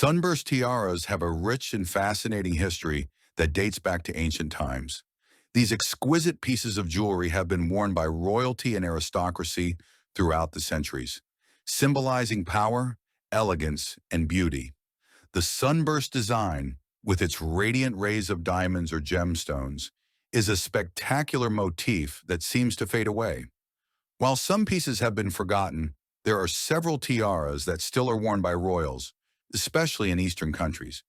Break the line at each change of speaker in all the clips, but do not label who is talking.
Sunburst tiaras have a rich and fascinating history that dates back to ancient times. These exquisite pieces of jewelry have been worn by royalty and aristocracy throughout the centuries, symbolizing power, elegance, and beauty. The sunburst design, with its radiant rays of diamonds or gemstones, is a spectacular motif that seems to fade away. While some pieces have been forgotten, there are several tiaras that still are worn by royals, especially in Eastern countries.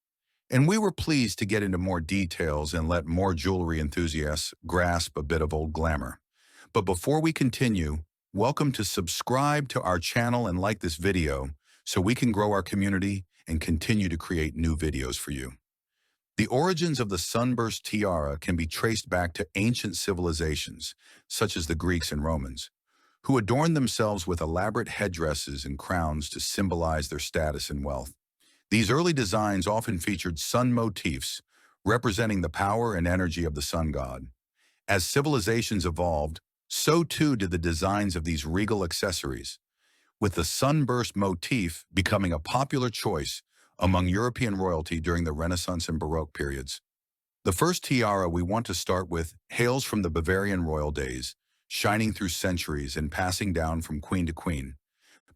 And we were pleased to get into more details and let more jewelry enthusiasts grasp a bit of old glamour. But before we continue, welcome to subscribe to our channel and like this video so we can grow our community and continue to create new videos for you. The origins of the sunburst tiara can be traced back to ancient civilizations, such as the Greeks and Romans, who adorned themselves with elaborate headdresses and crowns to symbolize their status and wealth. These early designs often featured sun motifs, representing the power and energy of the sun god. As civilizations evolved, so too did the designs of these regal accessories, with the sunburst motif becoming a popular choice among European royalty during the Renaissance and Baroque periods. The first tiara we want to start with hails from the Bavarian royal days, shining through centuries and passing down from queen to queen.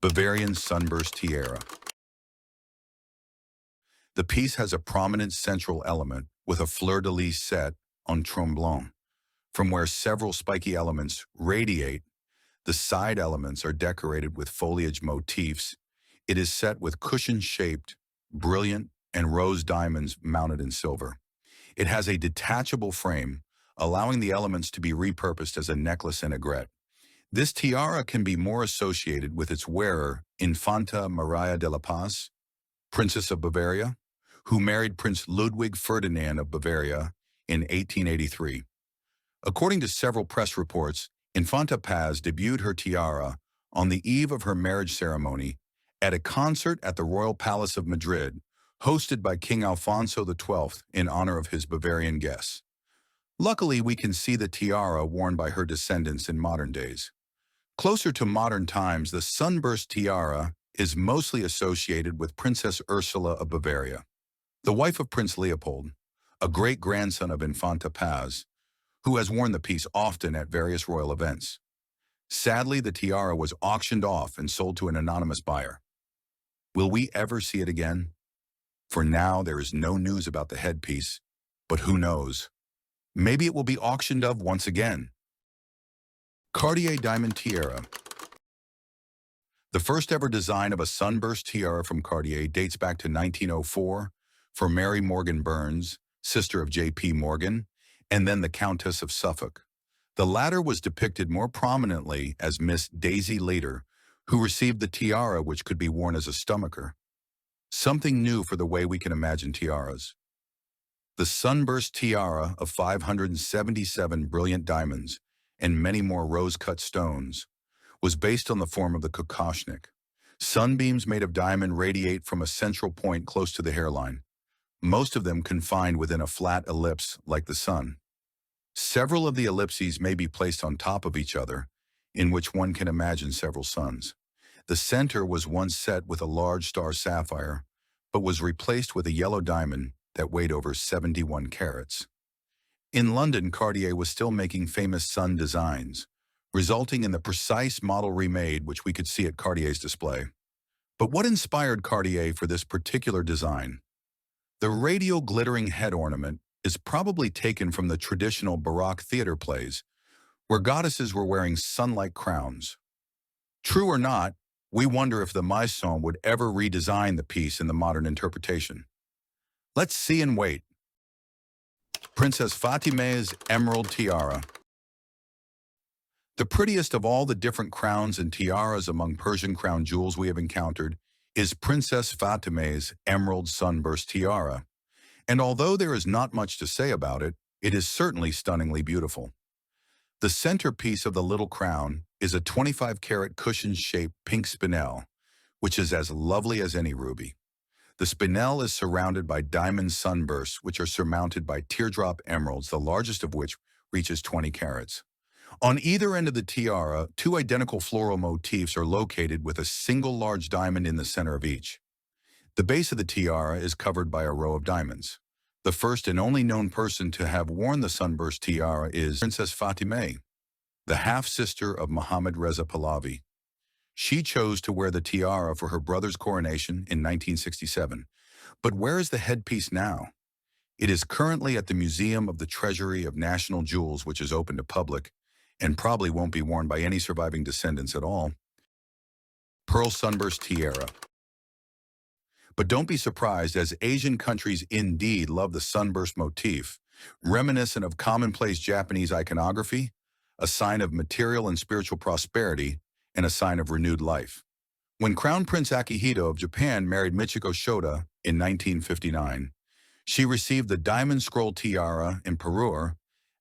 Bavarian Sunburst Tiara. The piece has a prominent central element with a fleur-de-lis set en tremblant, from where several spiky elements radiate. The side elements are decorated with foliage motifs. It is set with cushion-shaped, brilliant, and rose diamonds mounted in silver. It has a detachable frame, allowing the elements to be repurposed as a necklace and aigrette. This tiara can be more associated with its wearer, Infanta Maria de la Paz, Princess of Bavaria, who married Prince Ludwig Ferdinand of Bavaria in 1883. According to several press reports, Infanta Paz debuted her tiara on the eve of her marriage ceremony at a concert at the Royal Palace of Madrid, hosted by King Alfonso XII in honor of his Bavarian guests. Luckily, we can see the tiara worn by her descendants in modern days. Closer to modern times, the sunburst tiara is mostly associated with Princess Ursula of Bavaria, the wife of Prince Leopold, a great-grandson of Infanta Paz, who has worn the piece often at various royal events. Sadly, the tiara was auctioned off and sold to an anonymous buyer. Will we ever see it again? For now, there is no news about the headpiece, but who knows? Maybe it will be auctioned off once again. Cartier Diamond Tiara. The first ever design of a sunburst tiara from Cartier dates back to 1904 for Mary Morgan Burns, sister of J.P. Morgan, and then the Countess of Suffolk. The latter was depicted more prominently as Miss Daisy Leader, who received the tiara which could be worn as a stomacher. Something new for the way we can imagine tiaras. The sunburst tiara of 577 brilliant diamonds and many more rose-cut stones was based on the form of the kokoshnik. Sunbeams made of diamond radiate from a central point close to the hairline, most of them confined within a flat ellipse like the sun. Several of the ellipses may be placed on top of each other, in which one can imagine several suns. The center was once set with a large star sapphire, but was replaced with a yellow diamond that weighed over 71 carats. In London, Cartier was still making famous sun designs, resulting in the precise model remade which we could see at Cartier's display. But what inspired Cartier for this particular design? The radial glittering head ornament is probably taken from the traditional Baroque theater plays, where goddesses were wearing sun-like crowns. True or not, we wonder if the Maison would ever redesign the piece in the modern interpretation. Let's see and wait. Princess Fatimeh's Emerald Tiara. The prettiest of all the different crowns and tiaras among Persian crown jewels we have encountered is Princess Fatimeh's Emerald Sunburst Tiara. And although there is not much to say about it, it is certainly stunningly beautiful. The centerpiece of the little crown is a 25-carat cushion-shaped pink spinel, which is as lovely as any ruby. The spinel is surrounded by diamond sunbursts, which are surmounted by teardrop emeralds, the largest of which reaches 20 carats. On either end of the tiara, two identical floral motifs are located with a single large diamond in the center of each. The base of the tiara is covered by a row of diamonds. The first and only known person to have worn the Sunburst Tiara is Princess Fatimeh, the half-sister of Mohammad Reza Pahlavi. She chose to wear the tiara for her brother's coronation in 1967. But where is the headpiece now? It is currently at the Museum of the Treasury of National Jewels, which is open to public, and probably won't be worn by any surviving descendants at all. Pearl Sunburst Tiara. But don't be surprised, as Asian countries indeed love the sunburst motif, reminiscent of commonplace Japanese iconography, a sign of material and spiritual prosperity, and a sign of renewed life. When Crown Prince Akihito of Japan married Michiko Shota in 1959, she received the diamond scroll tiara in parure,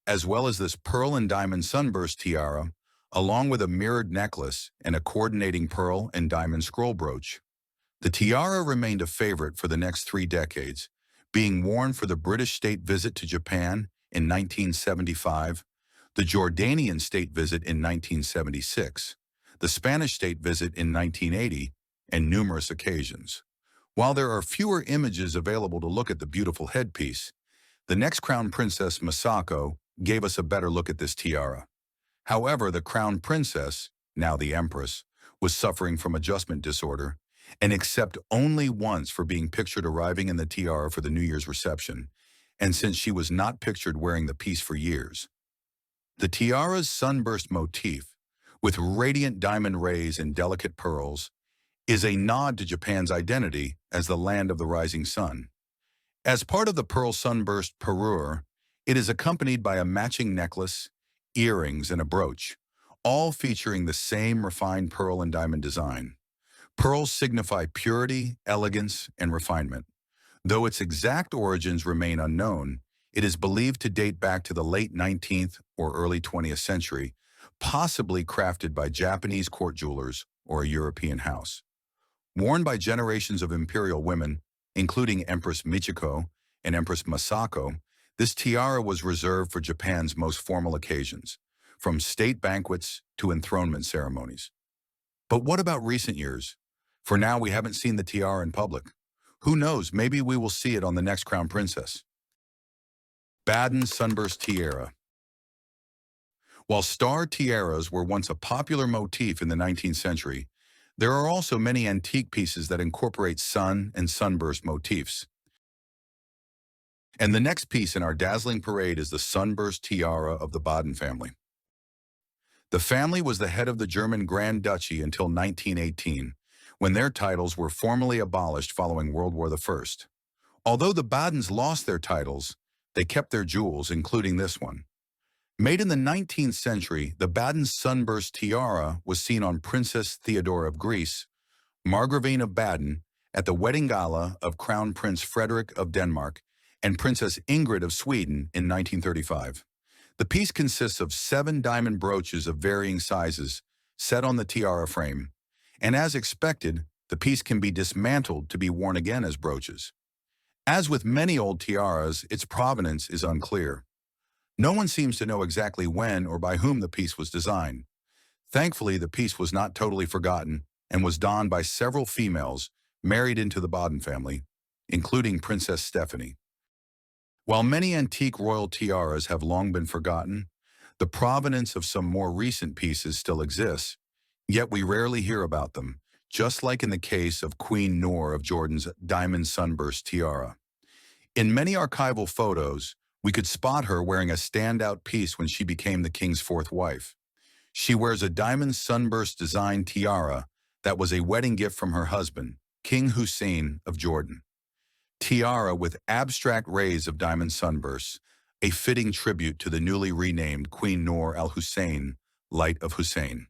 as well as this pearl and diamond sunburst tiara, along with a mirrored necklace and a coordinating pearl and diamond scroll brooch. The tiara remained a favorite for the next 3 decades, being worn for the British state visit to Japan in 1975, the Jordanian state visit in 1976, the Spanish state visit in 1980, and numerous occasions. While there are fewer images available to look at the beautiful headpiece, the next Crown Princess Masako gave us a better look at this tiara. However, the Crown Princess, now the Empress, was suffering from adjustment disorder, and except only once for being pictured arriving in the tiara for the New Year's reception, and since she was not pictured wearing the piece for years. The tiara's sunburst motif, with radiant diamond rays and delicate pearls, is a nod to Japan's identity as the land of the rising sun. As part of the pearl sunburst parure, it is accompanied by a matching necklace, earrings, and a brooch, all featuring the same refined pearl and diamond design. Pearls signify purity, elegance, and refinement. Though its exact origins remain unknown, it is believed to date back to the late 19th or early 20th century, possibly crafted by Japanese court jewelers or a European house. Worn by generations of imperial women, including Empress Michiko and Empress Masako, this tiara was reserved for Japan's most formal occasions, from state banquets to enthronement ceremonies. But what about recent years? For now, we haven't seen the tiara in public. Who knows, maybe we will see it on the next Crown Princess. Baden Sunburst Tiara. While star tiaras were once a popular motif in the 19th century, there are also many antique pieces that incorporate sun and sunburst motifs. And the next piece in our dazzling parade is the Sunburst Tiara of the Baden family. The family was the head of the German Grand Duchy until 1918, when their titles were formally abolished following World War I. Although the Badens lost their titles, they kept their jewels, including this one. Made in the 19th century, the Baden Sunburst Tiara was seen on Princess Theodora of Greece, Margravine of Baden, at the wedding gala of Crown Prince Frederick of Denmark and Princess Ingrid of Sweden in 1935. The piece consists of 7 diamond brooches of varying sizes set on the tiara frame, and as expected, the piece can be dismantled to be worn again as brooches. As with many old tiaras, its provenance is unclear. No one seems to know exactly when or by whom the piece was designed. Thankfully, the piece was not totally forgotten and was donned by several females married into the Baden family, including Princess Stephanie. While many antique royal tiaras have long been forgotten, the provenance of some more recent pieces still exists, yet we rarely hear about them, just like in the case of Queen Noor of Jordan's diamond sunburst tiara. In many archival photos, we could spot her wearing a standout piece when she became the king's 4th wife. She wears a diamond sunburst design tiara that was a wedding gift from her husband, King Hussein of Jordan. Tiara with abstract rays of diamond sunbursts, a fitting tribute to the newly renamed Queen Noor al-Hussein, Light of Hussein.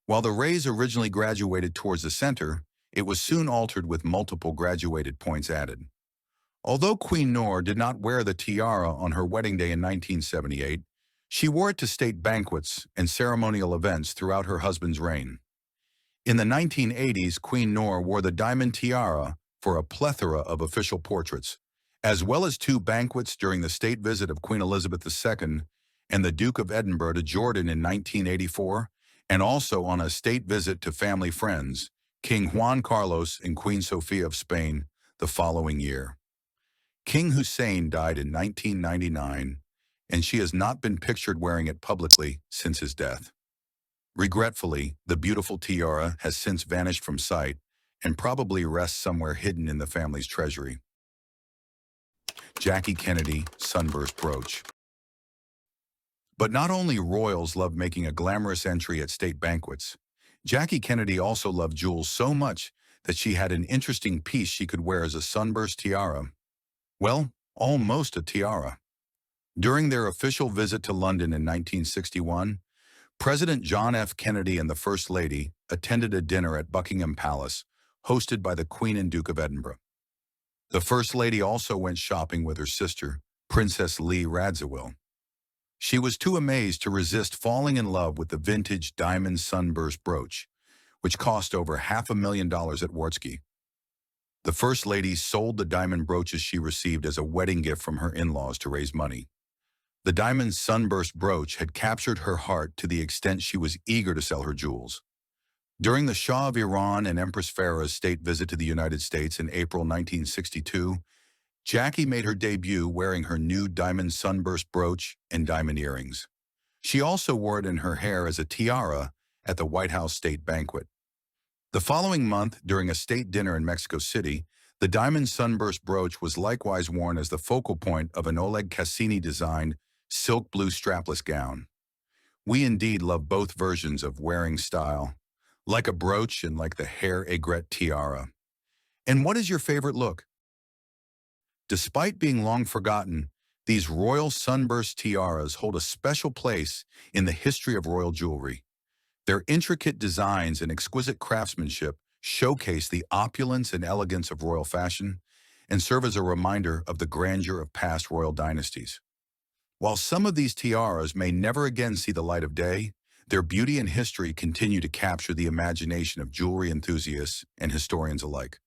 While the rays originally graduated towards the center, it was soon altered with multiple graduated points added. Although Queen Noor did not wear the tiara on her wedding day in 1978, she wore it to state banquets and ceremonial events throughout her husband's reign. In the 1980s, Queen Noor wore the diamond tiara for a plethora of official portraits, as well as 2 banquets during the state visit of Queen Elizabeth II and the Duke of Edinburgh to Jordan in 1984, and also on a state visit to family friends King Juan Carlos and Queen Sofia of Spain the following year. King Hussein died in 1999, and she has not been pictured wearing it publicly since his death. Regretfully, the beautiful tiara has since vanished from sight and probably rests somewhere hidden in the family's treasury. Jackie Kennedy Sunburst Brooch. But not only royals love making a glamorous entry at state banquets, Jackie Kennedy also loved jewels so much that she had an interesting piece she could wear as a sunburst tiara. Well, almost a tiara. During their official visit to London in 1961, President John F. Kennedy and the First Lady attended a dinner at Buckingham Palace, hosted by the Queen and Duke of Edinburgh. The First Lady also went shopping with her sister, Princess Lee Radziwill. She was too amazed to resist falling in love with the vintage diamond sunburst brooch, which cost over $500,000 at Wartsky. The First Lady sold the diamond brooches she received as a wedding gift from her in-laws to raise money. The diamond sunburst brooch had captured her heart to the extent she was eager to sell her jewels. During the Shah of Iran and Empress Farah's state visit to the United States in April 1962, Jackie made her debut wearing her new diamond sunburst brooch and diamond earrings. She also wore it in her hair as a tiara at the White House state banquet. The following month, during a state dinner in Mexico City, the diamond sunburst brooch was likewise worn as the focal point of an Oleg Cassini-designed silk blue strapless gown. We indeed love both versions of wearing style, like a brooch and like the hair aigrette tiara. And what is your favorite look? Despite being long forgotten, these royal sunburst tiaras hold a special place in the history of royal jewelry. Their intricate designs and exquisite craftsmanship showcase the opulence and elegance of royal fashion and serve as a reminder of the grandeur of past royal dynasties. While some of these tiaras may never again see the light of day, their beauty and history continue to capture the imagination of jewelry enthusiasts and historians alike.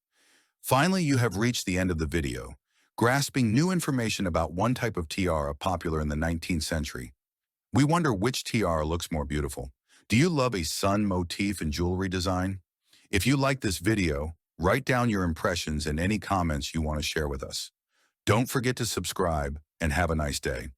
Finally, you have reached the end of the video, grasping new information about one type of tiara popular in the 19th century. We wonder which tiara looks more beautiful. Do you love a sun motif in jewelry design? If you like this video, write down your impressions and any comments you want to share with us. Don't forget to subscribe and have a nice day.